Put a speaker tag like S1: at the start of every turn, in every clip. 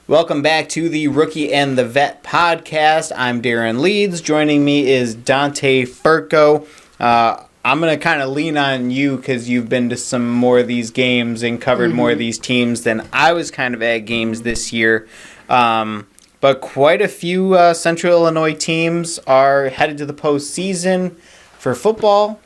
S1: Welcome back to the Rookie and the Vet podcast. I'm Darren Leeds. Joining me is Dante Furco. I'm going to kind of lean on you because you've been to some more of these games and covered more of these teams than I was kind of at games this year. But quite a few Central Illinois teams are headed to the postseason for football.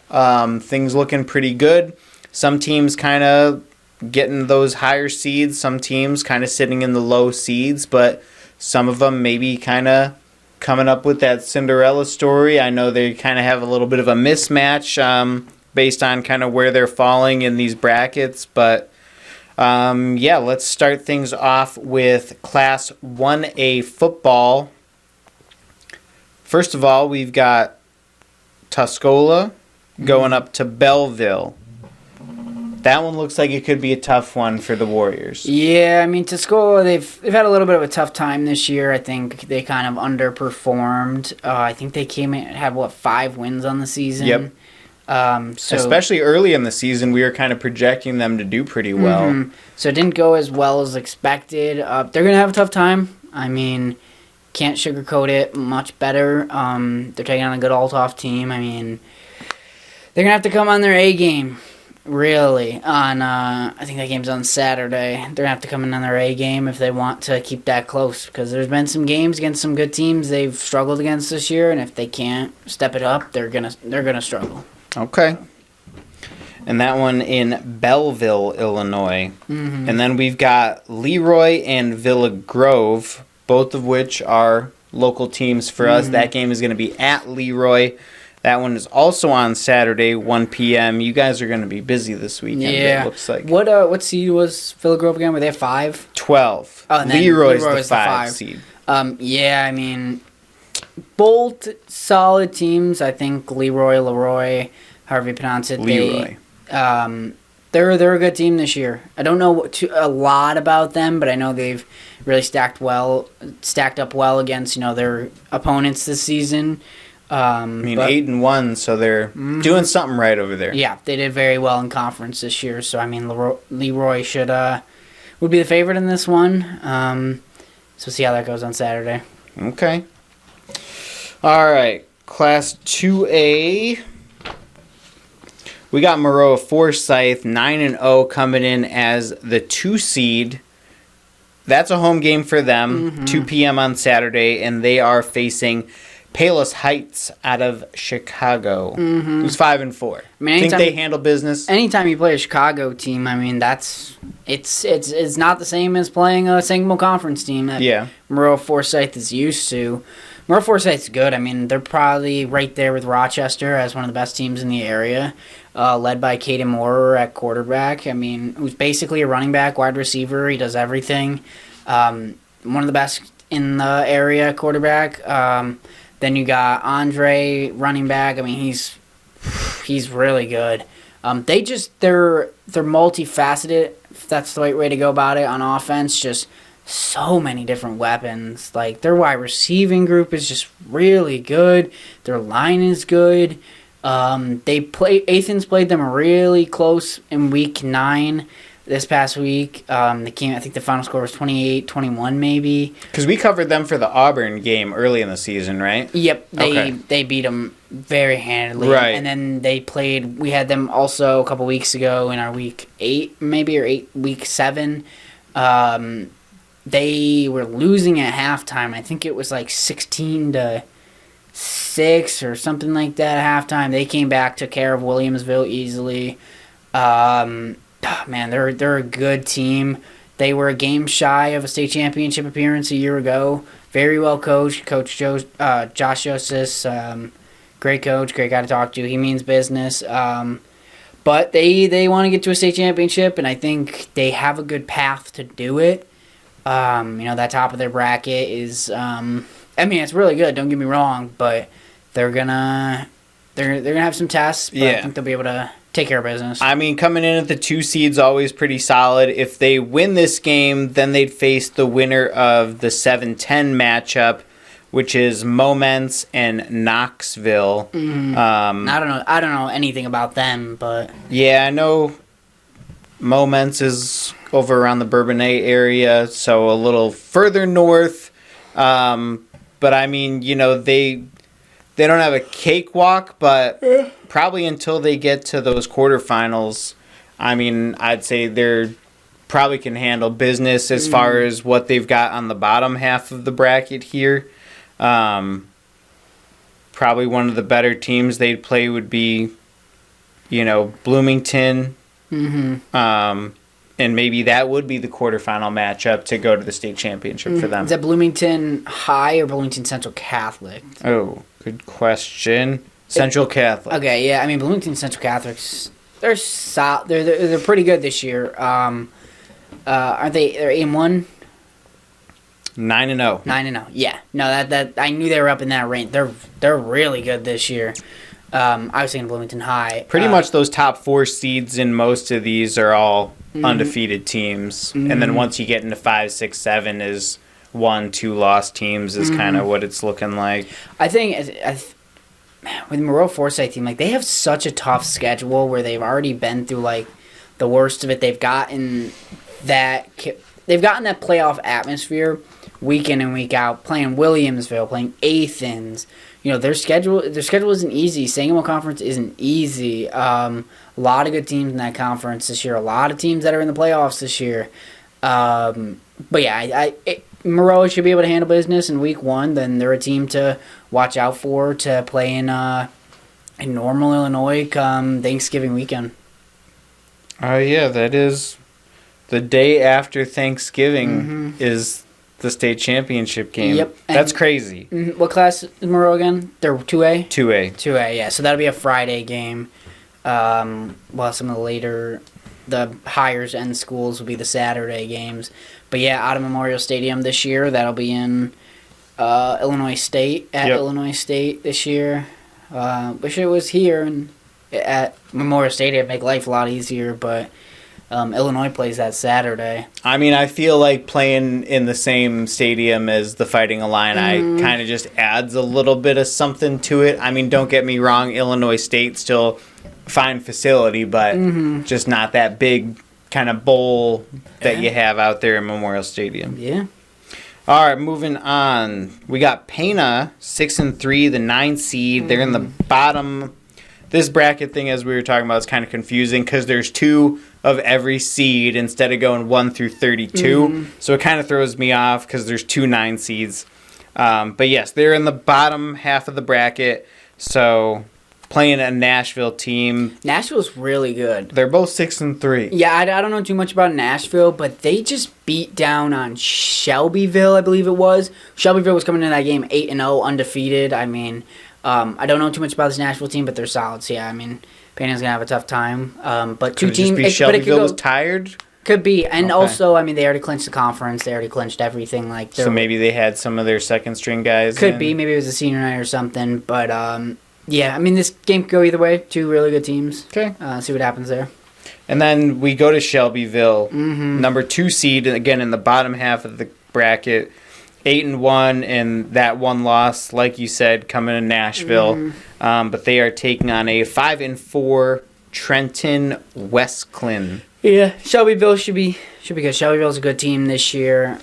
S1: Things looking pretty good. Some teams kind of getting those higher seeds, some teams kind of sitting in the low seeds, but some of them maybe kind of coming up with that Cinderella story. I know they kind of have a little bit of a mismatch based on kind of where they're falling in these brackets, but let's start things off with Class 1A football. First of all, we've got Tuscola going up to Belleville. That one looks like it could be a tough one for the Warriors.
S2: Yeah, I mean, Tuscola, they've had a little bit of a tough time this year. I think they kind of underperformed. I think they had 5 wins on the season.
S1: Yep. Especially early in the season, we were kind of projecting them to do pretty well.
S2: Mm-hmm. So it didn't go as well as expected. They're going to have a tough time. I mean, can't sugarcoat it much better. They're taking on a good Althoff team. I mean, they're going to have to come on their A game. Really, I think that game's on Saturday. They're going to have to come in on their A game if they want to keep that close, because there's been some games against some good teams they've struggled against this year, and if they can't step it up, they're gonna struggle.
S1: Okay. And that one in Belleville, Illinois.
S2: Mm-hmm.
S1: And then we've got Leroy and Villa Grove, both of which are local teams for us. That game is going to be at Leroy. That one is also on Saturday, 1 p.m. You guys are going to be busy this weekend, it looks like.
S2: What seed was Villa Grove again? Were they 5?
S1: 12.
S2: Oh, and
S1: Leroy's the 5 seed.
S2: I mean, both solid teams. I think Leroy, however you pronounce it.
S1: Leroy.
S2: They're a good team this year. I don't know a lot about them, but I know they've really stacked up well against their opponents this season.
S1: 8-1, so they're doing something right over there.
S2: Yeah, they did very well in conference this year. So I mean, Leroy would be the favorite in this one. So see how that goes on Saturday.
S1: Okay. All right, Class 2A. We got Maroa Forsyth 9-0 coming in as the 2 seed. That's a home game for them. 2 p.m. on Saturday, and they are facing Palos Heights out of Chicago, who's 5-4. I mean, think they handle business.
S2: Anytime you play a Chicago team, I mean, it's not the same as playing a single conference team that Maroa Forsyth is used to. Maroa Forsyth's good. I mean, they're probably right there with Rochester as one of the best teams in the area, led by Caden Moore at quarterback. I mean, who's basically a running back, wide receiver. He does everything. One of the best in the area quarterback. Then you got Andre, running back. I mean, he's really good. They're multifaceted, if that's the right way to go about it, on offense. Just so many different weapons. Like, their wide receiving group is just really good. Their line is good. Athens played them really close in week 9. This past week, I think the final score was 28-21 maybe.
S1: Because we covered them for the Auburn game early in the season, right?
S2: Yep, they beat them very handily.
S1: Right.
S2: And then we had them also a couple weeks ago in our week 8 maybe, or week 7. They were losing at halftime. I think it was like 16-6 or something like that at halftime. They came back, took care of Williamsville easily. Man, they're a good team. They were a game shy of a state championship appearance a year ago. Very well coached. Coach Josh Joseph, great coach, great guy to talk to. He means business. But they want to get to a state championship, and I think they have a good path to do it. That top of their bracket is, it's really good. Don't get me wrong, but they're gonna have some tests. But I think they'll be able to take care of business.
S1: I mean, coming in at the 2 seed's always pretty solid. If they win this game, then they'd face the winner of the 7-10 matchup, which is Moments and Knoxville.
S2: I don't know anything about them, but
S1: yeah, I know Moments is over around the Bourbonnais area, so a little further north. But I mean, they don't have a cakewalk, but probably until they get to those quarterfinals, I mean, I'd say they're probably can handle business as far as what they've got on the bottom half of the bracket here. Probably one of the better teams they'd play would be, Bloomington. And maybe that would be the quarterfinal matchup to go to the state championship for them.
S2: Is that Bloomington High or Bloomington Central Catholic?
S1: Oh, good question. Central Catholic.
S2: Okay, yeah. I mean, Bloomington Central Catholics, they're pretty good this year. Aren't they? They're 8-1.
S1: 9-0.
S2: 9-0. Yeah. No, that I knew they were up in that range. They're really good this year. I was thinking Bloomington High.
S1: Pretty much those top 4 seeds in most of these are all undefeated teams. And then once you get into 5, 6, 7 is 1, 2 lost teams is kind of what it's looking like.
S2: I think with the Moreau Forsyth team, like they have such a tough schedule where they've already been through like the worst of it. They've gotten that playoff atmosphere week in and week out, playing Williamsville, playing Athens. Their schedule isn't easy. Sangamon Conference isn't easy. A lot of good teams in that conference this year. A lot of teams that are in the playoffs this year. But yeah, Moreau should be able to handle business in week 1. Then they're a team to watch out for to play in Normal, Illinois come Thanksgiving weekend.
S1: Oh yeah, that is the day after Thanksgiving is the state championship game.
S2: Yep.
S1: That's crazy.
S2: What class is Moreau again? They're 2A?
S1: 2A,
S2: yeah. So that'll be a Friday game. While some of the higher end schools will be the Saturday games. But yeah, out of Memorial Stadium this year, that'll be in Illinois State, Illinois State this year. Wish it was here and at Memorial Stadium, make life a lot easier, but Illinois plays that Saturday.
S1: I mean, I feel like playing in the same stadium as the Fighting Illini kind of just adds a little bit of something to it. I mean, don't get me wrong, Illinois State still fine facility, but just not that big kind of bowl that you have out there in Memorial Stadium.
S2: Yeah.
S1: All right, moving on. We got Pana, 6-3, the 9 seed. They're in the bottom. This bracket thing, as we were talking about, is kind of confusing because there's 2 of every seed instead of going 1 through 32. So it kind of throws me off because there's 2 9 seeds. But yes, they're in the bottom half of the bracket. So playing a Nashville team.
S2: Nashville's really good.
S1: They're both 6-3.
S2: Yeah, I don't know too much about Nashville, but they just beat down on Shelbyville, I believe it was. Shelbyville was coming into that game 8-0, undefeated. I mean, I don't know too much about this Nashville team, but they're solid. So yeah, I mean, Pana's gonna have a tough time. But two teams.
S1: Shelbyville was tired.
S2: Could be, and also, I mean, they already clinched the conference. They already clinched everything. So
S1: maybe they had some of their second string guys.
S2: Could be. Maybe it was a senior night or something. But yeah, I mean, this game could go either way. 2 really good teams.
S1: Okay.
S2: See what happens there.
S1: And then we go to Shelbyville, number 2 seed, again in the bottom half of the bracket, 8-1, and that 1 loss, like you said, coming to Nashville. But they are taking on a 5-4 Trenton Westclin.
S2: Yeah, Shelbyville should be good. Shelbyville's a good team this year.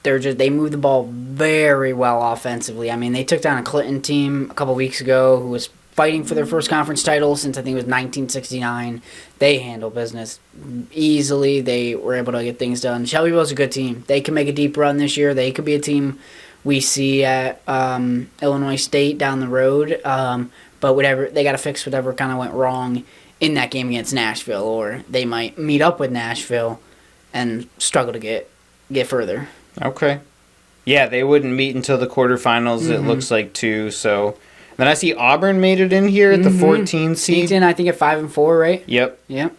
S2: They move the ball very well offensively. I mean, they took down a Clinton team a couple weeks ago who was fighting for their first conference title since I think it was 1969. They handle business easily. They were able to get things done. Shelbyville's a good team. They can make a deep run this year. They could be a team we see at Illinois State down the road. But they got to fix whatever kind of went wrong in that game against Nashville, or they might meet up with Nashville and struggle to get further.
S1: Okay. Yeah, they wouldn't meet until the quarterfinals, it looks like, too. So then I see Auburn made it in here at the 14 seed.
S2: I think at 5-4, right?
S1: Yep.
S2: Yep.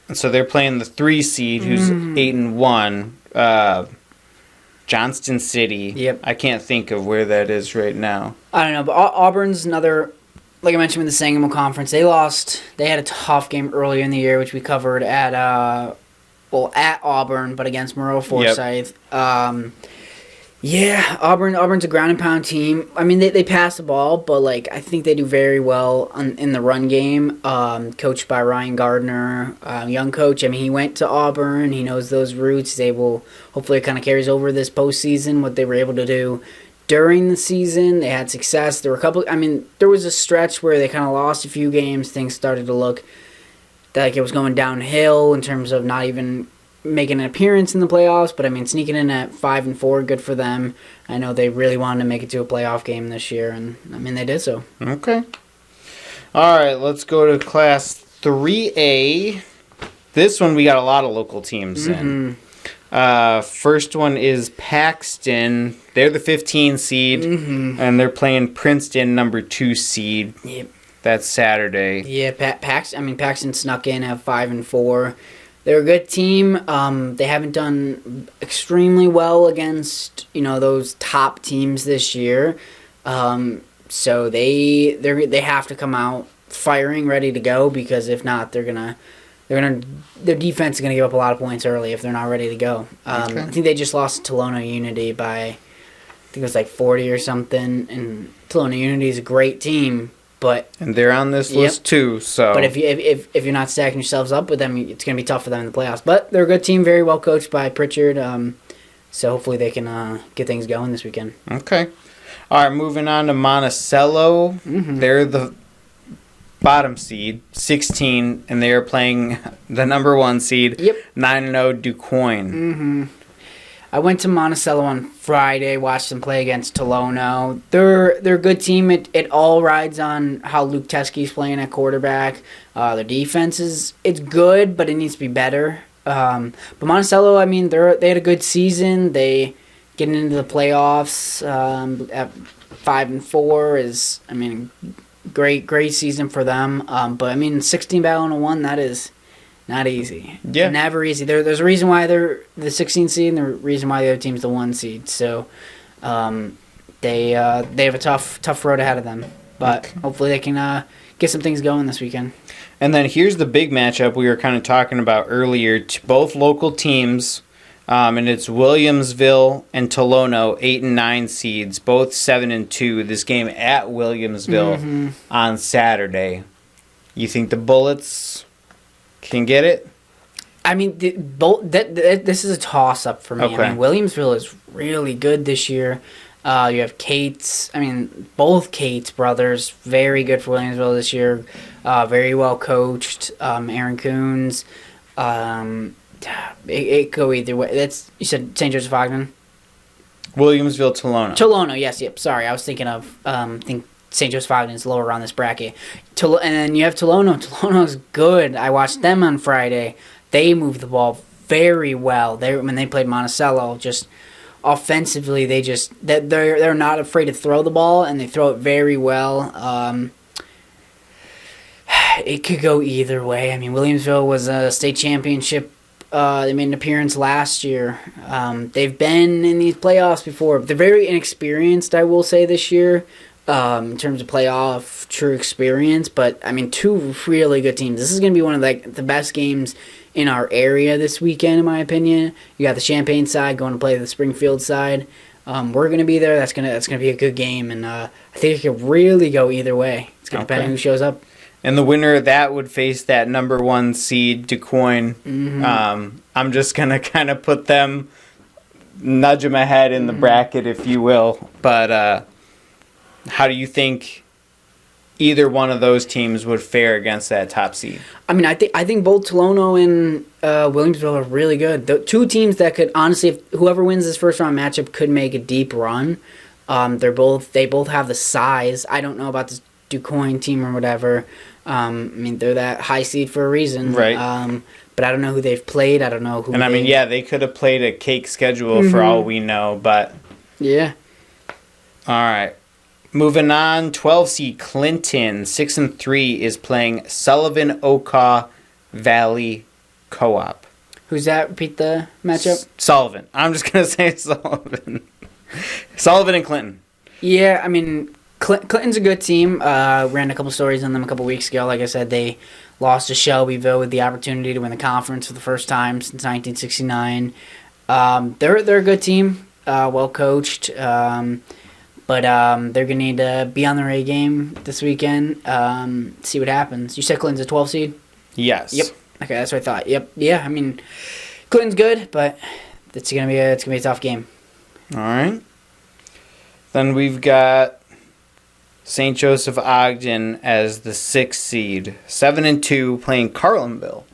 S1: And so they're playing the 3 seed, who's 8-1. Johnston City.
S2: Yep.
S1: I can't think of where that is right now.
S2: I don't know, but Auburn's another. Like I mentioned with the Sangamon Conference, they lost. They had a tough game earlier in the year, which we covered at Auburn, but against Moreau Forsyth.
S1: Yep.
S2: Yeah, Auburn's a ground and pound team. I mean, they pass the ball, but like I think they do very well in the run game. Coached by Ryan Gardner, young coach. I mean, he went to Auburn. He knows those roots. He's able, hopefully, it kind of carries over this postseason. What they were able to do during the season, they had success. There were a couple. I mean, there was a stretch where they kind of lost a few games. Things started to look like it was going downhill in terms of not even making an appearance in the playoffs, but I mean, sneaking in at 5-4, good for them. I know they really wanted to make it to a playoff game this year, and I mean, they did so.
S1: Okay. All right, let's go to Class 3A. This one, we got a lot of local teams in. First one is Paxton. They're the 15 seed, and they're playing Princeton, number 2 seed.
S2: Yep.
S1: That's Saturday.
S2: Yeah, Paxton snuck in at 5-4. They're a good team. They haven't done extremely well against those top teams this year, so they have to come out firing, ready to go, because if not, their defense is gonna give up a lot of points early if they're not ready to go. I think they just lost to Tolono Unity by, I think it was like 40 or something, and Tolono Unity is a great team.
S1: And they're on this list too. So,
S2: but if you're not stacking yourselves up with them, it's going to be tough for them in the playoffs. But they're a good team, very well coached by Pritchard. So hopefully they can get things going this weekend.
S1: Okay. All right, moving on to Monticello. They're the bottom seed, 16, and they are playing the number 1 seed, 9-0 DuQuoin.
S2: I went to Monticello on Friday, watched them play against Tolono. They're a good team. It all rides on how Luke Teskey's playing at quarterback. Their defense it's good, but it needs to be better. But Monticello, I mean, they had a good season. They getting into the playoffs at 5-4 is, I mean, great season for them. But I mean, 16 battle and a 1, that is not easy.
S1: Yeah.
S2: Never easy. There's a reason why they're the 16 seed and the reason why the other team's the 1 seed. So they have a tough road ahead of them. But hopefully they can get some things going this weekend.
S1: And then here's the big matchup we were kind of talking about earlier. Both local teams, and it's Williamsville and Tolono, 8 and 9 seeds, both 7-2. This game at Williamsville on Saturday. You think the Bullets can get it?
S2: I mean, this is a toss-up for me.
S1: Okay.
S2: I mean, Williamsville is really good this year. You have Cates. I mean, both Cates brothers, very good for Williamsville this year. Very well coached. Aaron Coons. It go either way. You said St. Joseph Ogden?
S1: Williamsville, Tolono.
S2: Tolono, yes. Yep. Sorry, I was thinking of St. Joseph Ogden is lower on this bracket. And then you have Tolono. Tolono's good. I watched them on Friday. They moved the ball very well. When they played Monticello, just offensively, they're not afraid to throw the ball, and they throw it very well. It could go either way. I mean, Williamsville was a state championship. They made an appearance last year. They've been in these playoffs before. They're very inexperienced, I will say, this year. In terms of playoff true experience, but I mean, 2 really good teams. This is going to be one of the best games in our area this weekend, in my opinion. You got the Champaign side going to play the Springfield side. We're going to be there. That's gonna be a good game, and I think it could really go either way. It's going to depend on who shows up.
S1: And the winner of that would face that number 1 seed, DuQuoin. I'm just going to kind of put them, nudge them ahead in the bracket, if you will. But how do you think either one of those teams would fare against that top seed?
S2: I mean, I think both Tolono and Williamsville are really good. The 2 teams that could, honestly, if whoever wins this first round matchup could make a deep run. They both have the size. I don't know about this DuQuoin team or whatever. I mean, they're that high seed for a reason.
S1: Right.
S2: But I don't know who they've played. I don't know who.
S1: And I mean, they could have played a cake schedule for all we know, but.
S2: Yeah.
S1: All right. Moving on, 12 seed Clinton, 6-3, is playing Sullivan-Okaw Valley Co-op.
S2: Who's that? Repeat the matchup.
S1: Sullivan. I'm just going to say Sullivan. Sullivan and Clinton.
S2: Yeah, I mean, Clinton's a good team. Ran a couple stories on them a couple weeks ago. Like I said, they lost to Shelbyville with the opportunity to win the conference for the first time since 1969. They're a good team. well coached. But they're gonna need to be on their A game this weekend. See what happens. You said Clinton's a 12 seed.
S1: Yes.
S2: Yep. Okay, that's what I thought. Yep. Yeah. I mean, Clinton's good, but it's gonna be a tough game.
S1: All right. Then we've got St. Joseph Ogden as the 6th seed, 7-2, playing Carlinville.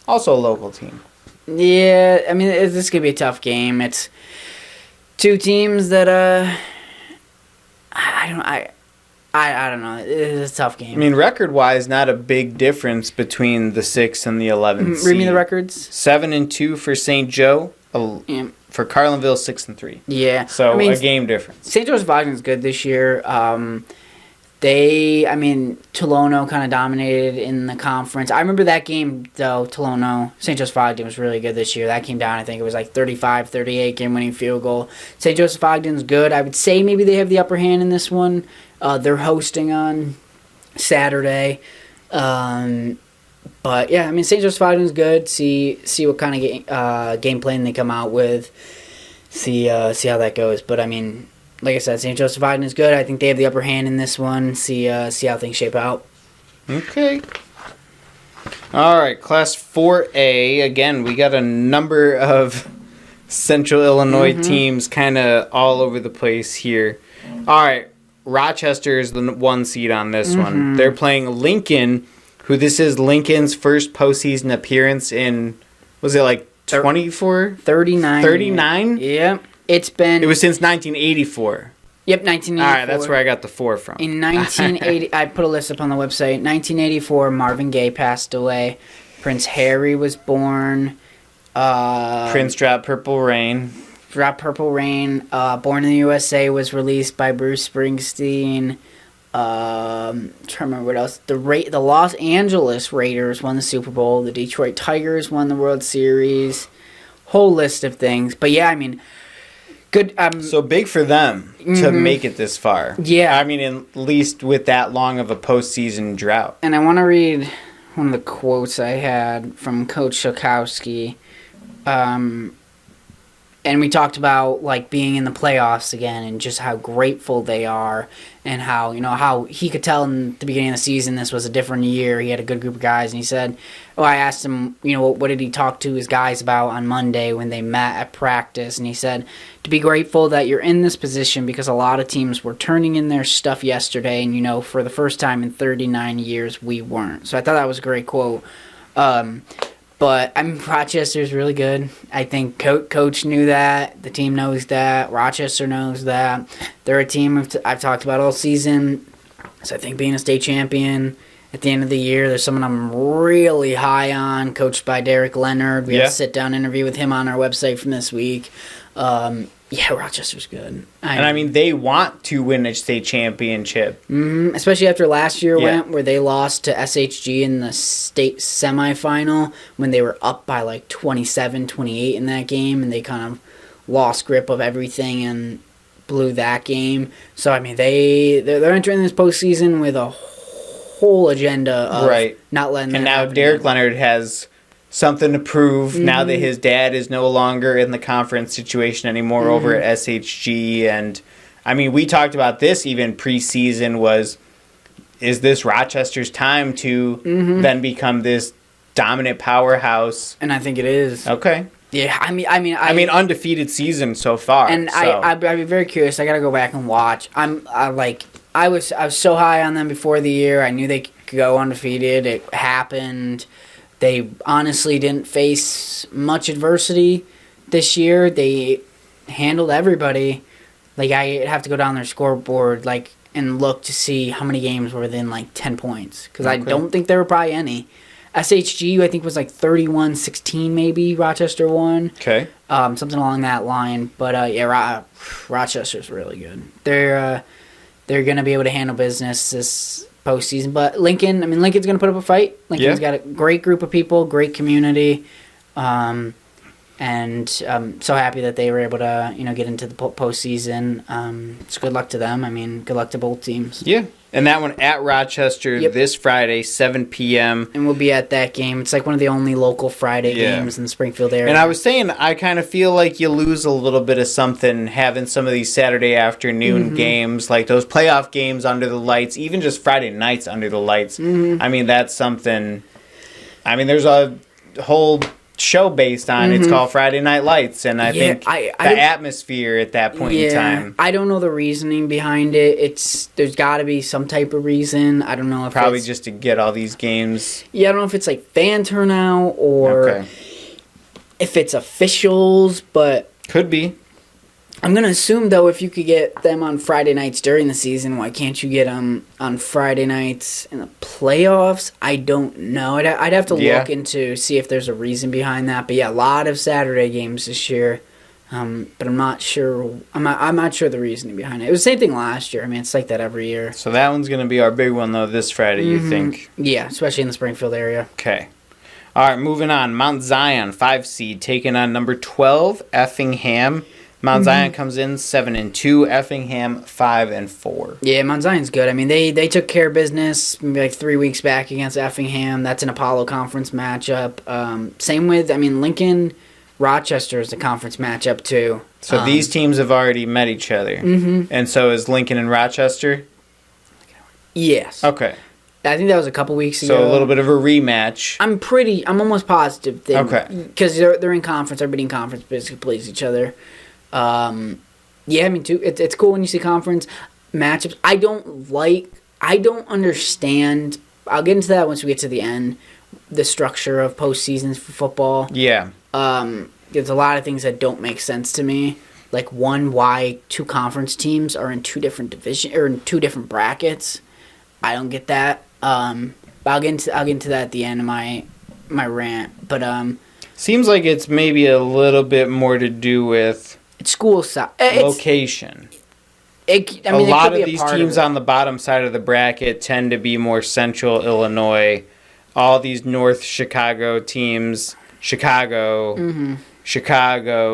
S1: Also a local team.
S2: Yeah, I mean, this is gonna be a tough game. It's two teams that I don't know. It's a tough game.
S1: I mean, record-wise, not a big difference between the 6th and the 11th seed.
S2: Read me the records. 7-2
S1: for St. Joe. For Carlinville, 6-3.
S2: Yeah.
S1: So, a game difference.
S2: St. Joseph Ogden's good this year. Tolono kind of dominated in the conference. I remember that game, though, Tolono. St. Joseph Ogden was really good this year. That came down, I think it was like 35-38 game-winning field goal. St. Joseph Ogden's good. I would say maybe they have the upper hand in this one. They're hosting on Saturday. But, yeah, I mean, St. Joseph Ogden's good. See what kind of game plan they come out with. See how that goes. But, I mean, like I said, St. Joseph Ogden is good. I think they have the upper hand in this one. See how things shape out.
S1: Okay. All right, Class 4A. Again, we got a number of Central Illinois teams kind of all over the place here. All right, Rochester is the 1 seed on this one. They're playing Lincoln, who this is Lincoln's first postseason appearance in, was it like 24?
S2: 39.
S1: 39?
S2: Yep. It
S1: was since 1984.
S2: Yep, 1984.
S1: All right, that's where I got the 4 from.
S2: In 1980, I put a list up on the website. 1984, Marvin Gaye passed away. Prince Harry was born.
S1: Prince dropped Purple Rain.
S2: Born in the USA was released by Bruce Springsteen. Trying to remember what else. The Los Angeles Raiders won the Super Bowl. The Detroit Tigers won the World Series. Whole list of things. But yeah, I mean, good.
S1: So big for them to make it this far.
S2: Yeah.
S1: I mean, at least with that long of a postseason drought.
S2: And I want to read one of the quotes I had from Coach Shokowski. And we talked about like being in the playoffs again and just how grateful they are and how, how he could tell in the beginning of the season this was a different year. He had a good group of guys, and he said, I asked him, what did he talk to his guys about on Monday when they met at practice? And he said, to be grateful that you're in this position because a lot of teams were turning in their stuff yesterday, and for the first time in 39 years we weren't. So I thought that was a great quote. But, I mean, Rochester's really good. I think Coach knew that. The team knows that. Rochester knows that. They're a team I've talked about all season. So I think being a state champion at the end of the year, there's someone I'm really high on, coached by Derek Leonard. We had a sit-down interview with him on our website from this week. Yeah, Rochester's good.
S1: I mean, they want to win a state championship.
S2: Especially after last year went, where they lost to SHG in the state semifinal when they were up by like 27-28 in that game, and they kind of lost grip of everything and blew that game. So, I mean, they're entering this postseason with a whole agenda of not letting
S1: And now Derek Leonard has something to prove now that his dad is no longer in the conference situation anymore over at SHG. And I mean, we talked about this even preseason is this Rochester's time to then become this dominant powerhouse? And
S2: I think it is.
S1: Okay.
S2: Yeah, I mean,
S1: undefeated season so far.
S2: And so. I'd be very curious. I got to go back and watch. I was so high on them before the year. I knew they could go undefeated. It happened. They honestly didn't face much adversity this year. They handled everybody. Like, I'd have to go down their scoreboard and look to see how many games were within 10 points. Because I don't think there were probably any. SHG, I think, was 31-16 maybe. Rochester won.
S1: Okay.
S2: Something along that line. But, Rochester's really good. They're going to be able to handle business this postseason. But Lincoln's going to put up a fight. Lincoln's got a great group of people, great community, and I'm so happy that they were able to get into the postseason. So good luck to them. I mean, good luck to both teams.
S1: Yeah, And that one at Rochester this Friday, 7 p.m.
S2: And we'll be at that game. It's like one of the only local Friday games in the Springfield area.
S1: And I was saying, I kind of feel like you lose a little bit of something having some of these Saturday afternoon games, like those playoff games under the lights, even just Friday nights under the lights. I mean, that's something. I mean, there's a whole show based on it's called Friday Night Lights, and I think the atmosphere at that point in time.
S2: I don't know the reasoning behind it. There's got to be some type of reason. I don't know if
S1: probably just to get all these games.
S2: Yeah, I don't know if it's like fan turnout or if it's officials, but
S1: could be.
S2: I'm gonna assume though, if you could get them on Friday nights during the season, why can't you get them on Friday nights in the playoffs? I don't know. I'd have to look into see if there's a reason behind that. But yeah, a lot of Saturday games this year. But I'm not sure. I'm not sure the reasoning behind it. It was the same thing last year. I mean, it's like that every year.
S1: So that one's gonna be our big one though this Friday. You think?
S2: Yeah, especially in the Springfield area.
S1: Okay. All right, moving on. Mount Zion, 5 seed, taking on number 12 Effingham. Mount Zion comes in 7-2. Effingham 5-4.
S2: Yeah, Mount Zion's good. I mean, they took care of business maybe like 3 weeks back against Effingham. That's an Apollo Conference matchup. Same with Lincoln, Rochester is a conference matchup too.
S1: So these teams have already met each other, and so is Lincoln and Rochester.
S2: Yes.
S1: Okay.
S2: I think that was a couple weeks ago.
S1: So a little bit of a rematch.
S2: I'm almost positive.
S1: Okay.
S2: Because they're in conference. Everybody in conference basically plays each other. Yeah, I mean, too. It's cool when you see conference matchups. I don't understand. I'll get into that once we get to the end. The structure of postseasons for football.
S1: Yeah.
S2: There's a lot of things that don't make sense to me. Like why 2 conference teams are in 2 different divisions or in 2 different brackets. I don't get that. But I'll get into that at the end of my rant. But
S1: seems like it's maybe a little bit more to do with
S2: it's school size,
S1: location.
S2: A
S1: lot of these teams on the bottom side of the bracket tend to be more central Illinois. All these North Chicago teams, Chicago,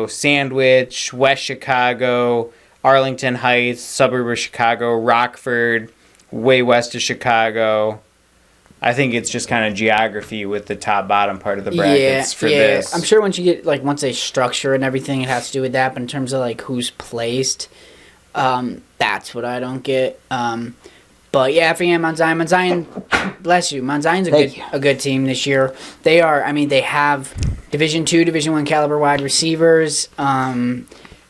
S1: Sandwich, West Chicago, Arlington Heights, suburb of Chicago, Rockford, way west of Chicago. I think it's just kind of geography with the top-bottom part of the brackets for this.
S2: I'm sure once they structure and everything, it has to do with that. But in terms of who's placed, that's what I don't get. But yeah, Effingham, Mount Zion, bless you. Mount Zion's a good team this year. They are. I mean, they have Division II, Division I caliber wide receivers.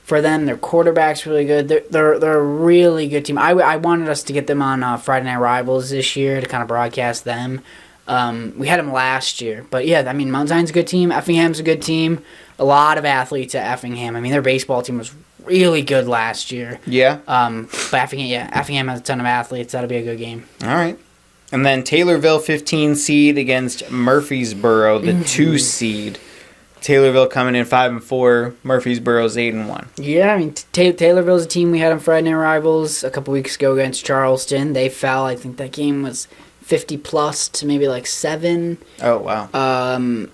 S2: For them, their quarterback's really good. They're a really good team. I wanted us to get them on Friday Night Rivals this year to kind of broadcast them. We had them last year. But yeah, I mean, Mount Zion's a good team. Effingham's a good team. A lot of athletes at Effingham. I mean, their baseball team was really good last year.
S1: Yeah.
S2: But Effingham has a ton of athletes. That'll be a good game.
S1: All right. And then Taylorville 15 seed against Murfreesboro, the 2 seed. Taylorville coming in 5-4. Murfreesboro's 8-1.
S2: Yeah, I mean Taylorville's a team we had on Friday Night Rivals a couple weeks ago against Charleston. They fell. I think that game was 50+ to maybe 7.
S1: Oh wow.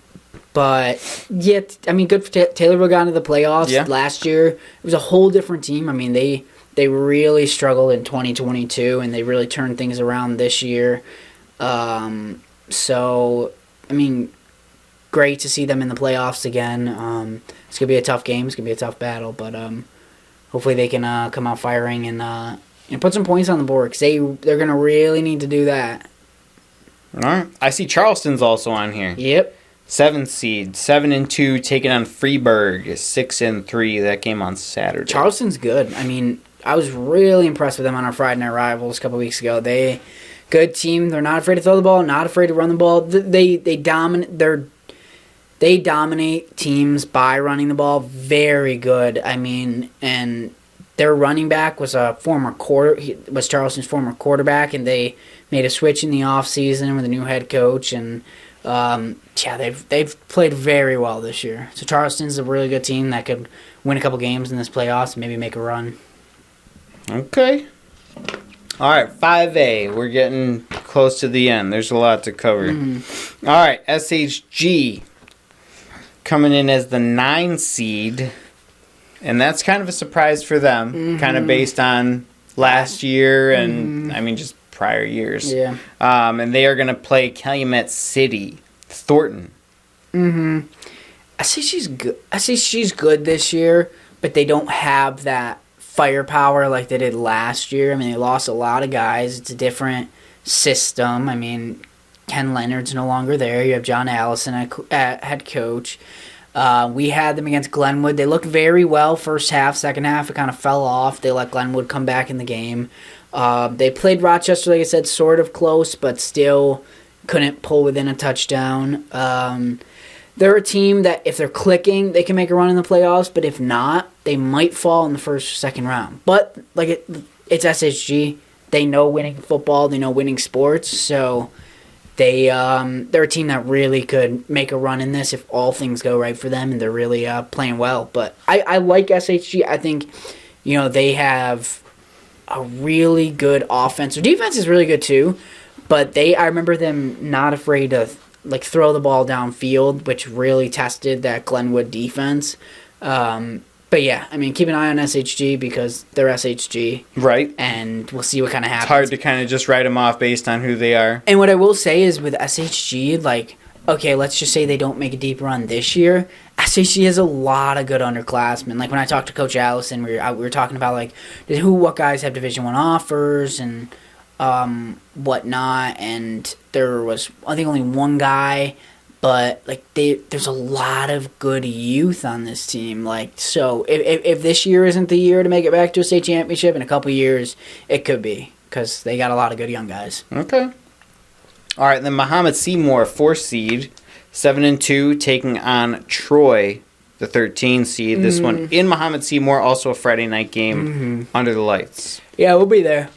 S2: But yeah, I mean, good for Taylorville. Got into the playoffs last year. It was a whole different team. I mean, they really struggled in 2022, and they really turned things around this year. So I mean, great to see them in the playoffs again. It's gonna be a tough game. It's gonna be a tough battle, but hopefully they can come out firing and put some points on the board because they're gonna really need to do that.
S1: All right. I see Charleston's also on here.
S2: Yep.
S1: 7 seed, 7-2, taking on Freeburg, 6-3. That game on Saturday.
S2: Charleston's good. I mean, I was really impressed with them on our Friday Night Rivals a couple weeks ago. Good team. They're not afraid to throw the ball, not afraid to run the ball. They dominate teams by running the ball. Very good. I mean, and their running back was was Charleston's former quarterback, and they made a switch in the offseason with a new head coach, and they've played very well this year. So Charleston's a really good team that could win a couple games in this playoffs and maybe make a run.
S1: Okay. All right, 5A. We're getting close to the end. There's a lot to cover. Mm-hmm. All right, SHG coming in as the 9 seed, and that's kind of a surprise for them, kind of based on last year and, I mean, just prior years.
S2: Yeah.
S1: And they are going to play Calumet City, Thornton.
S2: Mm-hmm. I see she's good this year, but they don't have that firepower like they did last year. I mean, they lost a lot of guys. It's a different system. I mean, Ken Leonard's no longer there. You have John Allison at head coach. We had them against Glenwood. They looked very well first half. Second half, it kind of fell off. They let Glenwood come back in the game. They played Rochester, like I said, sort of close, but still couldn't pull within a touchdown. They're a team that if they're clicking, they can make a run in the playoffs, but if not, they might fall in the first or second round. But it's SHG. They know winning football. They know winning sports. So they're a team that really could make a run in this if all things go right for them, and they're really playing well. But I like SHG. I think they have a really good offense. Their defense is really good too, but I remember them not afraid to throw the ball downfield, which really tested that Glenwood defense. But yeah, I mean, keep an eye on SHG because they're SHG.
S1: Right.
S2: And we'll see what kind of happens.
S1: It's hard to kind of just write them off based on who they are.
S2: And what I will say is with SHG, okay, let's just say they don't make a deep run this year. SHG has a lot of good underclassmen. Like when I talked to Coach Allison, we were talking about what guys have Division I offers and whatnot. And there was, I think, only one guy. But there's a lot of good youth on this team. So if this year isn't the year to make it back to a state championship, in a couple years it could be because they got a lot of good young guys.
S1: Okay. All right, then Muhammad Seymour, 4 seed, 7-2, taking on Troy, the 13 seed. This one in Muhammad Seymour, also a Friday night game under the lights.
S2: Yeah, we'll be there.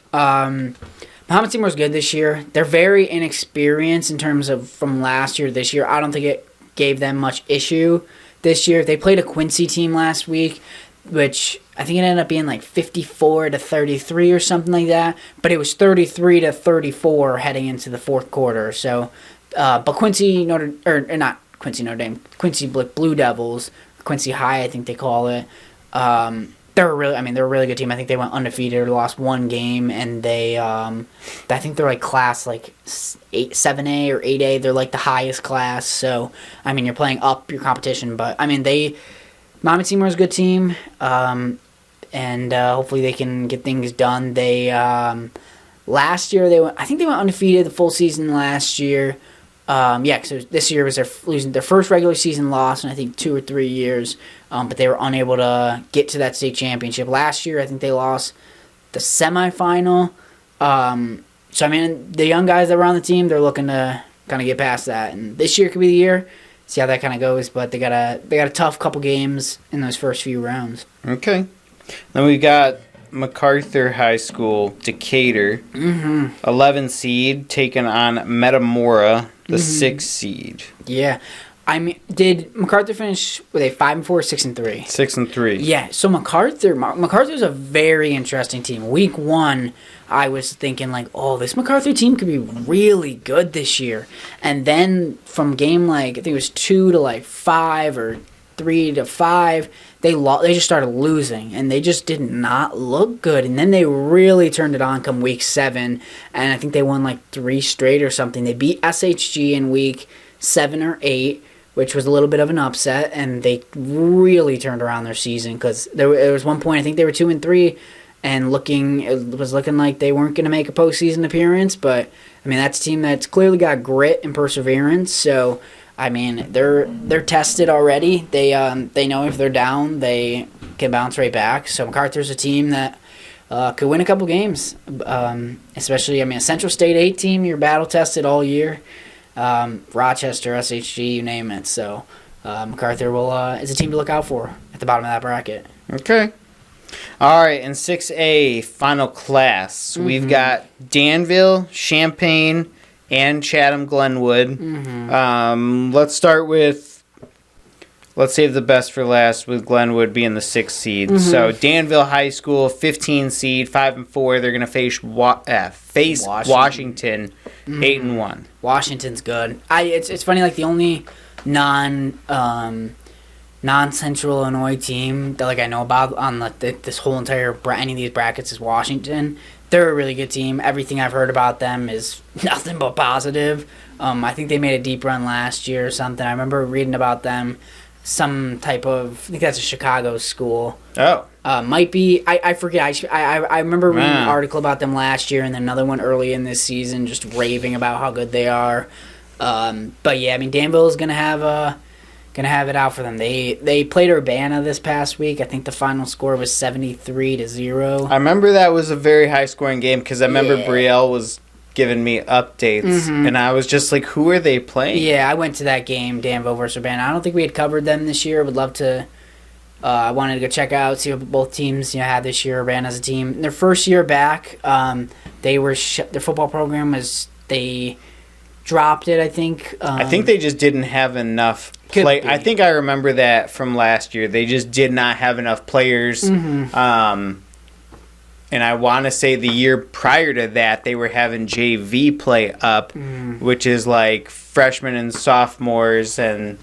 S2: Muhammad Seymour's good this year. They're very inexperienced in terms of from last year to this year. I don't think it gave them much issue this year. They played a Quincy team last week, which I think it ended up being 54-33 or something like that. But it was 33-34 heading into the fourth quarter. So, but Quincy Blue Devils, Quincy High, I think they call it. They're a really good team. I think they went undefeated, lost one game, and I think they're class 7A or 8A. They're the highest class. So, I mean, you're playing up your competition, but I mean, Muhammad Seymour's a good team, and hopefully they can get things done. They last year I think they went undefeated the full season last year. So this year was their first regular season loss in I think 2 or 3 years, but they were unable to get to that state championship. Last year, I think they lost the semifinal. So I mean, the young guys that were on the team, they're looking to kind of get past that, and this year could be the year. See how that kind of goes, but they got a tough couple games in those first few rounds.
S1: Okay, then we got MacArthur High School, Decatur, 11 seed, taking on Metamora, the 6 seed. Yeah.
S2: I mean, did MacArthur finish with a 5-4 or 6-3?
S1: 6-3.
S2: Yeah, so MacArthur's a very interesting team. Week 1, I was thinking this MacArthur team could be really good this year. And then from game I think it was 2 to 5 or 3 to 5, they just started losing, and they just did not look good. And then they really turned it on come week 7, and I think they won 3 straight or something. They beat SHG in week 7 or 8, which was a little bit of an upset, and they really turned around their season because there was one point I think they were 2-3, and it was looking like they weren't going to make a postseason appearance. But I mean, that's a team that's clearly got grit and perseverance. So I mean, they're tested already. They know if they're down, they can bounce right back. So MacArthur's a team that could win a couple games, especially a Central State 8 team. You're battle tested all year. Rochester, SHG, you name it. So MacArthur is a team to look out for at the bottom of that bracket.
S1: Okay. All right, in 6A, final class, we've got Danville, Champaign, and Chatham-Glenwood. Let's save the best for last with Glenwood being the 6th seed. So Danville High School, 15 seed, 5-4. They're going to face Washington, 8-1.
S2: Washington's good. It's funny, the only non-Central Illinois team that I know about on this whole entire any of these brackets is Washington. They're a really good team. Everything I've heard about them is nothing but positive. I think they made a deep run last year or something. I remember reading about them. Some type of, I think that's a Chicago school.
S1: Oh.
S2: Might be, I forget. I remember reading an article about them last year and then another one early in this season just raving about how good they are. But yeah, I mean, Danville is going to have it out for them. They played Urbana this past week. I think the final score was 73-0.
S1: I remember that was a very high-scoring game because I remember Brielle was giving me updates, and I was just like, who are they playing?
S2: Yeah, I went to that game, Danville versus Urbana. I don't think we had covered them this year. Would love to. I wanted to go check out, see what both teams had this year. Urbana as a team. In their first year back, they were their football program was they dropped it. I think.
S1: I think they just didn't have enough play. I think I remember that from last year. They just did not have enough players. And I want to say the year prior to that, they were having JV play up, which is like freshmen and sophomores, and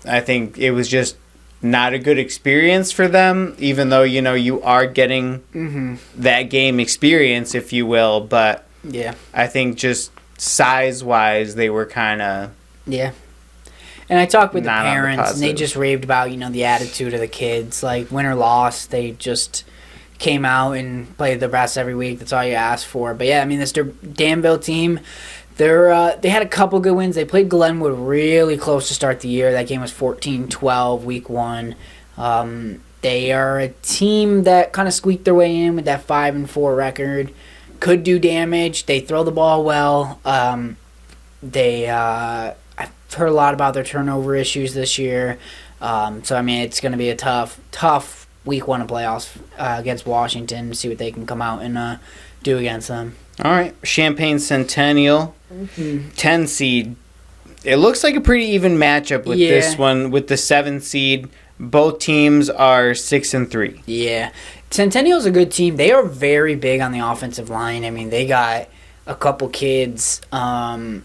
S1: I think it was just not a good experience for them, even though, you are getting that game experience, if you will, but I think just size-wise, they were kind of...
S2: Yeah. And I talked with the parents, and they just raved about, the attitude of the kids. Like, win or loss, they just... came out and played their best every week. That's all you ask for. But yeah, I mean, this Danville team, they had a couple good wins. They played Glenwood really close to start the year. That game was 14-12 week 1. They are a team that kind of squeaked their way in with that 5-4 record. Could do damage. They throw the ball well. I've heard a lot about their turnover issues this year. So I mean, it's going to be a tough week 1 of playoffs against Washington. See what they can come out and do against them.
S1: All right, Champaign Centennial, 10 seed. It looks like a pretty even matchup with this one with the 7 seed. Both teams are 6-3. Yeah,
S2: Centennial's a good team. They are very big on the offensive line. I mean, they got a couple kids. One's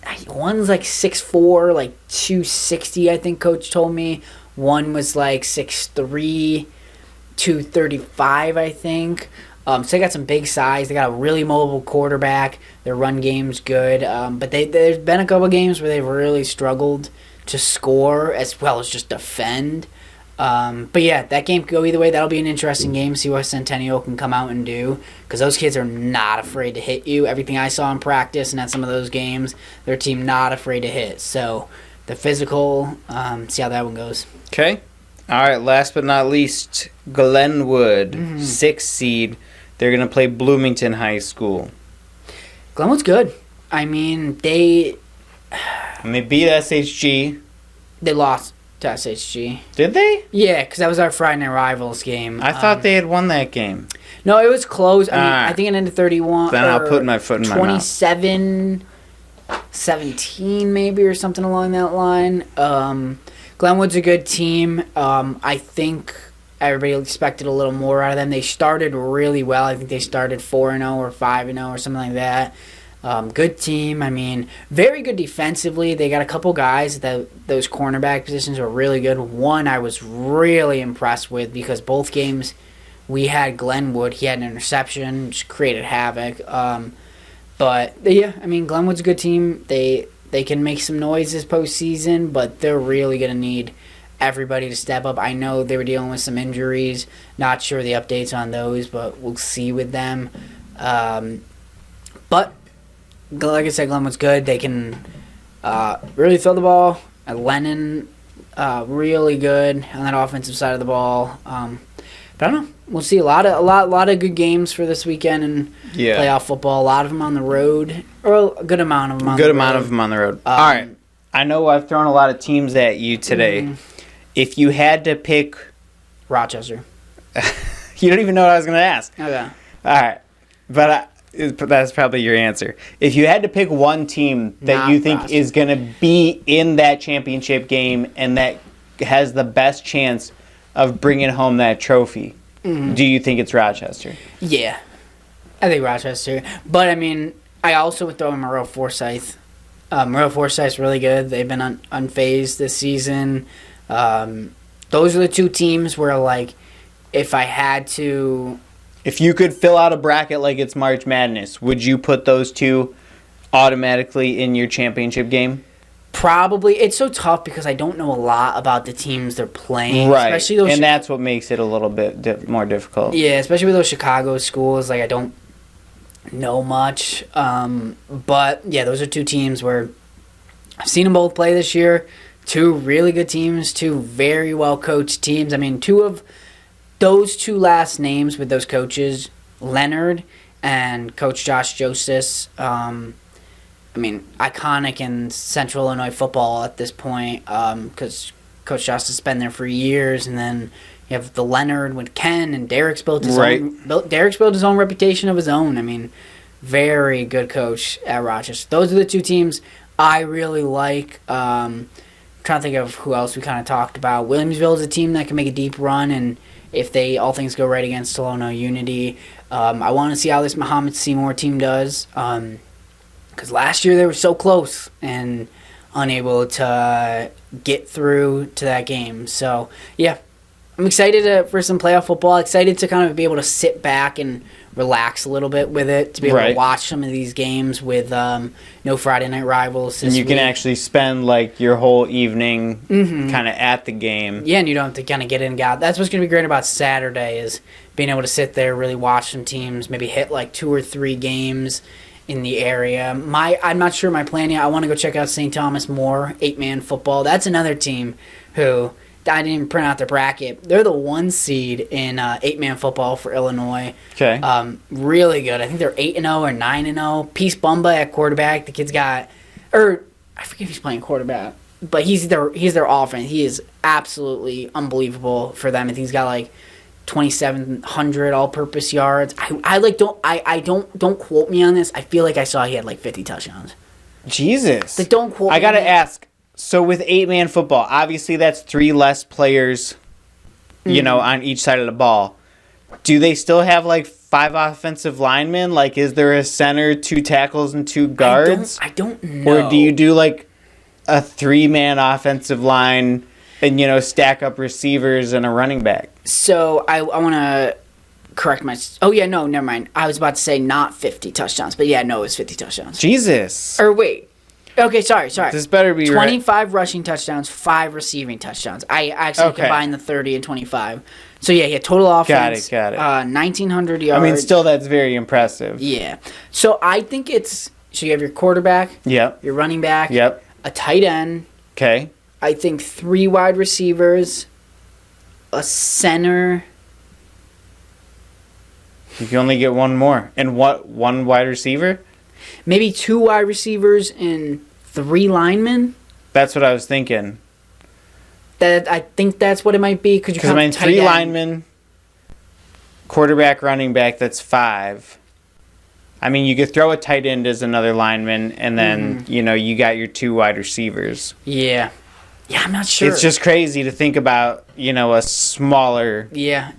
S2: like 6'4", like 260. I think Coach told me. One was like 6'3". 235, I think. So they got some big size. They got a really mobile quarterback. Their run game's good. But there's been a couple games where they've really struggled to score as well as just defend. But yeah, that game could go either way. That'll be an interesting game. See what Centennial can come out and do. Because those kids are not afraid to hit you. Everything I saw in practice and at some of those games, their team not afraid to hit. So the physical, see how that one goes.
S1: Okay. All right, last but not least, Glenwood, 6 seed. They're going to play Bloomington High School.
S2: Glenwood's good. I mean, they
S1: beat SHG.
S2: They lost to SHG.
S1: Did they?
S2: Yeah, because that was our Friday Night Rivals game.
S1: I thought they had won that game.
S2: No, it was close. I mean, I think it ended 31.
S1: Then I'll put my foot in my mouth.
S2: 27-17 maybe or something along that line. Glenwood's a good team. I think everybody expected a little more out of them. They started really well. I think they started 4-0 or 5-0 or something like that. Good team. I mean, very good defensively. They got a couple guys that those cornerback positions were really good. One I was really impressed with because both games we had Glenwood. He had an interception, just created havoc. But yeah, I mean, Glenwood's a good team. They can make some noise this postseason, but they're really going to need everybody to step up. I know they were dealing with some injuries. Not sure the updates on those, but we'll see with them. But, like I said, Glenwood's good. They can really throw the ball. Lennon, really good on that offensive side of the ball. But I don't know. We'll see a lot of good games for this weekend in playoff football. A lot of them on the road, or a good amount of them on the road.
S1: Good amount of them on the road. All right. I know I've thrown a lot of teams at you today. If you had to pick...
S2: Rochester.
S1: You don't even know what I was going to ask.
S2: Okay.
S1: All right. But that's probably your answer. If you had to pick one team that you think is going to be in that championship game and that has the best chance of bringing home that trophy, do you think it's Rochester?
S2: Yeah. I think Rochester. But, I mean, I also would throw in Monroe Forsyth. Monroe Forsyth's really good. They've been unfazed this season. Those are the two teams where, like, if I had to...
S1: If you could fill out a bracket like it's March Madness, would you put those two automatically in your championship game?
S2: Probably. It's so tough because I don't know a lot about the teams they're playing.
S1: Right,
S2: especially those
S1: and that's what makes it a little bit more difficult.
S2: Yeah, especially with those Chicago schools. Like, I don't know much. But, yeah, those are two teams where I've seen them both play this year. Two really good teams, two very well-coached teams. I mean, two of those two last names with those coaches, Leonard and Coach Josh Joseph, iconic in Central Illinois football at this point because Coach Josh has been there for years. And then you have the Leonard with Ken, and Derek's built his own reputation of his own. I mean, very good coach at Rochester. Those are the two teams I really like. Trying to think of who else we kind of talked about. Williamsville is a team that can make a deep run, and if all things go right against Illinois Unity, I want to see how this Muhammad Seymour team does, because last year they were so close and unable to get through to that game. So, yeah, I'm excited for some playoff football. Excited to kind of be able to sit back and relax a little bit with it, to be able to watch some of these games with no Friday night rivals.
S1: And you can actually spend like your whole evening kind of at the game.
S2: Yeah, and you don't have to kind of get in and get out. That's what's going to be great about Saturday, is being able to sit there, really watch some teams, maybe hit like 2 or 3 games in the area. I'm not sure my plan yet. I want to go check out St. Thomas More, 8-man football. That's another team who... I didn't even print out their bracket. They're the 1 seed in 8-man football for Illinois.
S1: Okay.
S2: Really good. I think they're 8-0 or 9-0. Peace Bumba at quarterback. The kid's got... I forget if he's playing quarterback. But he's their offense. He is absolutely unbelievable for them. I think he's got like 2,700 all-purpose yards. Don't quote me on this. I feel like I saw he had like 50 touchdowns.
S1: Jesus.
S2: But don't quote me.
S1: I got to ask. So with 8-man football, obviously that's 3 less players, on each side of the ball. Do they still have like 5 offensive linemen? Like, is there a center, 2 tackles, and 2 guards?
S2: I don't know.
S1: Or do you do like a 3-man offensive line and, stack up receivers and a running back?
S2: So I want to correct my... Oh, yeah, no, never mind. I was about to say not 50 touchdowns, but yeah, no, it was 50 touchdowns.
S1: Jesus.
S2: Or wait. Okay, sorry.
S1: This better be
S2: 25 rushing touchdowns, 5 receiving touchdowns. I actually combined the 30 and 25. So, yeah, total offense.
S1: Got it.
S2: 1,900 yards.
S1: I mean, still, that's very impressive.
S2: Yeah. So, I think it's... So, you have your quarterback.
S1: Yep.
S2: Your running back.
S1: Yep.
S2: A tight end.
S1: Okay.
S2: I think 3 wide receivers. A center.
S1: You can only get 1 more. And what? 1 wide receiver?
S2: Maybe 2 wide receivers and 3 linemen.
S1: That's what I was thinking.
S2: I think that's what it might be. Because I mean,
S1: 3 linemen, quarterback, running back, that's 5. I mean, you could throw a tight end as another lineman, and then, you got your 2 wide receivers.
S2: Yeah. Yeah, I'm not sure.
S1: It's just crazy to think about, a smaller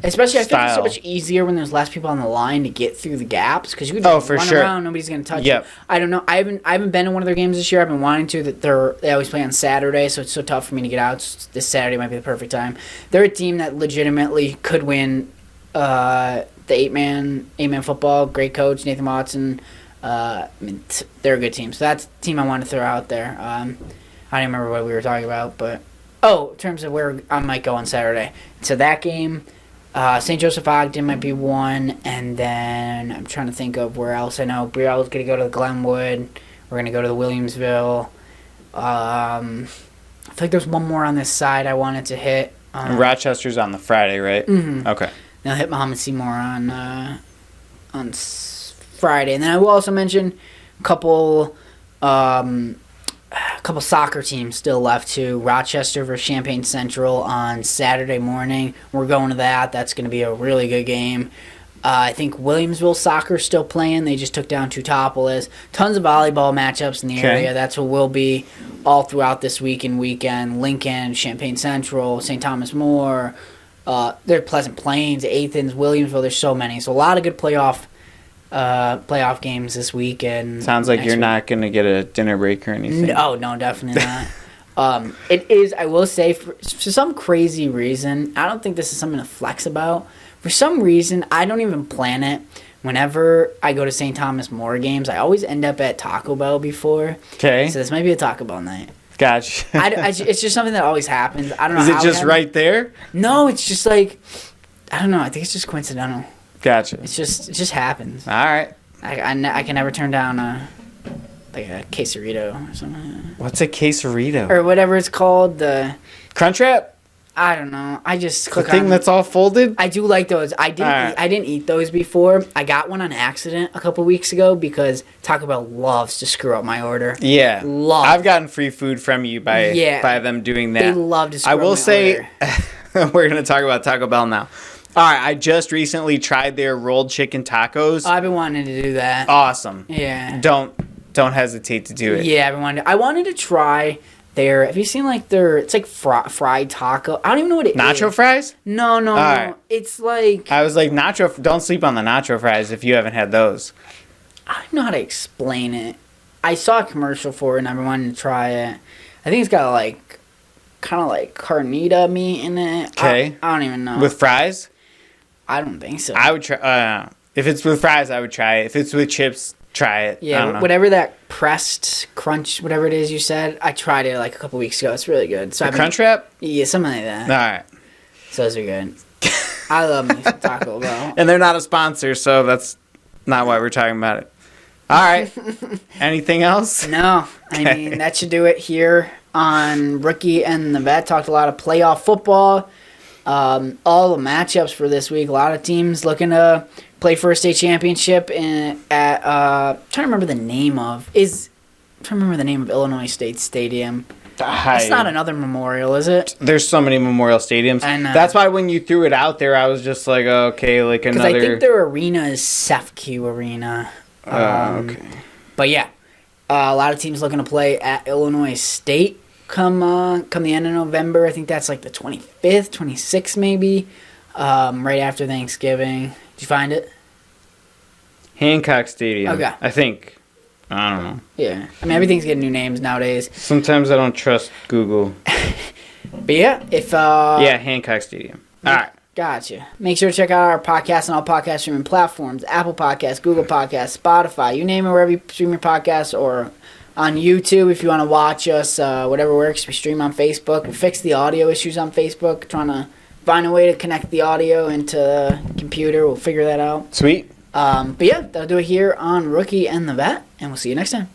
S2: especially I feel like it's so much easier when there's less people on the line to get through the gaps, because you can just run around, nobody's going to touch you. I don't know. I haven't been in one of their games this year. I've been wanting to. They always play on Saturday, so it's so tough for me to get out. This Saturday might be the perfect time. They're a team that legitimately could win the 8-man football. Great coach, Nathan Watson. They're a good team. So that's the team I want to throw out there. I don't remember what we were talking about, but... Oh, in terms of where I might go on Saturday. So that game, St. Joseph Ogden might be 1, and then I'm trying to think of where else. I know Brielle's going to go to Glenwood. We're going to go to the Williamsville. I feel like there's one more on this side I wanted to hit.
S1: And Rochester's on the Friday, right?
S2: Mm-hmm.
S1: Okay.
S2: Then I'll hit Muhammad Seymour on Friday. And then I will also mention a couple soccer teams still left too. Rochester versus Champaign Central on Saturday morning. We're going to that. That's going to be a really good game. I think Williamsville soccer still playing. They just took down Teutopolis. Tons of volleyball matchups in the area. That's what will be all throughout this week and weekend. Lincoln, Champaign Central, St. Thomas More. There's Pleasant Plains, Athens, Williamsville. There's so many. So a lot of good playoff games this week. And
S1: sounds like you're not going to get a dinner break or anything.
S2: No, definitely not. It is, I will say, for some crazy reason, I don't think this is something to flex about. For some reason, I don't even plan it. Whenever I go to St. Thomas More games, I always end up at Taco Bell before.
S1: Okay.
S2: So this might be a Taco Bell night.
S1: Gotcha.
S2: It's just something that always happens. I don't know.
S1: Is it just right there?
S2: No, it's just like, I don't know. I think it's just coincidental.
S1: Gotcha.
S2: It just happens.
S1: All right.
S2: I can never turn down a quesarito or something.
S1: What's a quesarito?
S2: Or whatever it's called. The
S1: Crunchwrap?
S2: I don't know. I just
S1: click the thing that's all folded.
S2: I do like those. I didn't eat those before. I got one on accident a couple weeks ago because Taco Bell loves to screw up my order.
S1: Yeah, I've gotten free food from you by them doing that.
S2: They love to screw up my order.
S1: I will say, we're gonna talk about Taco Bell now. All right, I just recently tried their rolled chicken tacos.
S2: I've been wanting to do that.
S1: Awesome.
S2: Yeah.
S1: Don't hesitate to do it.
S2: Yeah, I wanted to try. Have you seen it's like fried taco? I don't even know what it is.
S1: Nacho fries?
S2: No.
S1: Right.
S2: It's like...
S1: I was like, don't sleep on the nacho fries if you haven't had those.
S2: I don't know how to explain it. I saw a commercial for it and I've been wanting to try it. I think it's got kind of like carnita meat in it.
S1: Okay.
S2: I don't even know.
S1: With fries?
S2: I don't think so.
S1: I would try... if it's with fries, I would try it. If it's with chips... Try it.
S2: Yeah, whatever that pressed crunch, whatever it is you said, I tried it a couple weeks ago. It's really good. So
S1: Crunchwrap?
S2: Yeah, something like that.
S1: All right.
S2: So those are good. I love me some Taco Bell.
S1: And they're not a sponsor, so that's not why we're talking about it. All right. Anything else?
S2: No. I mean, that should do it here on Rookie and the Vet. Talked a lot of playoff football. All the matchups for this week. A lot of teams looking to play for a state championship at trying to remember the name of Illinois State Stadium. It's not another Memorial, is it?
S1: There's so many Memorial Stadiums.
S2: I know.
S1: That's why when you threw it out there, I was just like, okay, like another.
S2: Because I think their arena is Sefq Arena.
S1: Okay.
S2: But yeah, a lot of teams looking to play at Illinois State come the end of November. I think that's like the 25th, 26th maybe, right after Thanksgiving. Did you find it?
S1: Hancock Stadium.
S2: Okay.
S1: I think. I don't know.
S2: Yeah. I mean, everything's getting new names nowadays.
S1: Sometimes I don't trust Google.
S2: But yeah,
S1: yeah, Hancock Stadium. All right.
S2: Gotcha. Make sure to check out our podcast on all podcast streaming platforms. Apple Podcasts, Google Podcasts, Spotify. You name it, wherever you stream your podcasts, or on YouTube if you want to watch us. Whatever works. We stream on Facebook. We fix the audio issues on Facebook. Trying to find a way to connect the audio into the computer. We'll figure that out.
S1: Sweet.
S2: But yeah, that'll do it here on Rookie and the Vet, and we'll see you next time.